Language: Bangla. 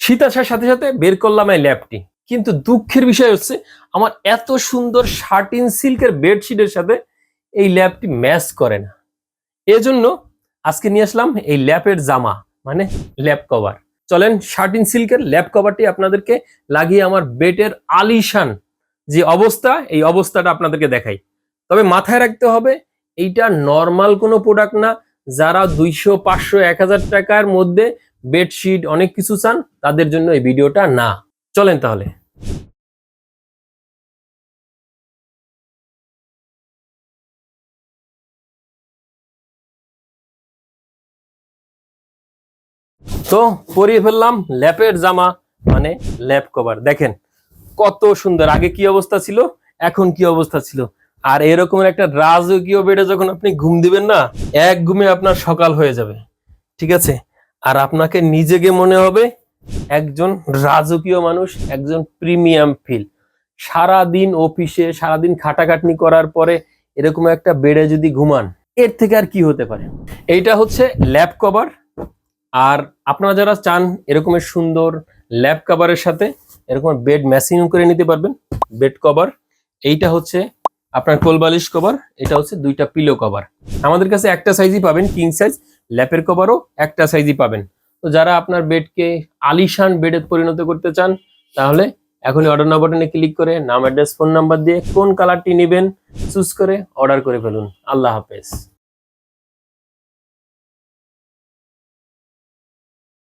শীত আসার সাথে সাথে বের করলাম এই ল্যাপটি, কিন্তু দুঃখের বিষয় হচ্ছে আমার এত সুন্দর শার্টিন সিল্কের বেডশিটের সাথে এই ল্যাপটি ম্যাচ করে না। এজন্য আজকে নিয়ে আসলাম এই ল্যাপের জামা, মানে ল্যাপ কভার। চলেন শার্টিন সিল্কের ল্যাপ কভারটি আপনাদেরকে লাগিয়ে আমার বেডের আলিশান যে অবস্থা, এই অবস্থাটা আপনাদেরকে দেখাই। তবে মাথায় রাখতে হবে এইটা নর্মাল কোনো প্রোডাক্ট না। যারা 200, 500, 1000 টাকার মধ্যে বেডশিট অনেক কিছু চান তাদের জন্য এই ভিডিওটা না। চলেন তাহলে। তো পরিয়ে ফেললাম ল্যাপের জামা, মানে ল্যাপ কভার। দেখেন কত সুন্দর, আগে কি অবস্থা ছিল এখন কি অবস্থা ছিল। আর এরকমের একটা রাজকীয় বেডে যখন আপনি ঘুম দিবেন না, এক ঘুমে আপনার সকাল হয়ে যাবে, ঠিক আছে? আর আপনাকে নিজেকে মনে হবে একজন রাজকীয় মানুষ, একজন প্রিমিয়াম ফিল। সারাদিন অফিসে সারাদিন খাটাখাটনি করার পরে এরকম একটা বেডে যদি ঘুমান, এর থেকে আর কি হতে পারে। এইটা হচ্ছে ল্যাপ কভার। আর আপনারা যারা চান এরকমের সুন্দর ল্যাপ কভারের সাথে এরকম বেড ম্যাচিং করে নিতে পারবেন। বেড কভার এইটা হচ্ছে আপনার কোলবালিশ কভার, এটা হচ্ছে দুইটা পিলো কভার। আমাদের কাছে একটা সাইজই পাবেন, কিং সাইজ। ল্যাপের কভারও একটা সাইজই পাবেন। তো যারা আপনার বেডকে আলিশান বেডে পরিণত করতে চান তাহলে এখনই অর্ডার নাও বাটনে ক্লিক করে নাম, অ্যাড্রেস, ফোন নাম্বার দিয়ে কোন কালারটি নেবেন চুজ করে অর্ডার করে ফেলুন। আল্লাহ হাফেজ।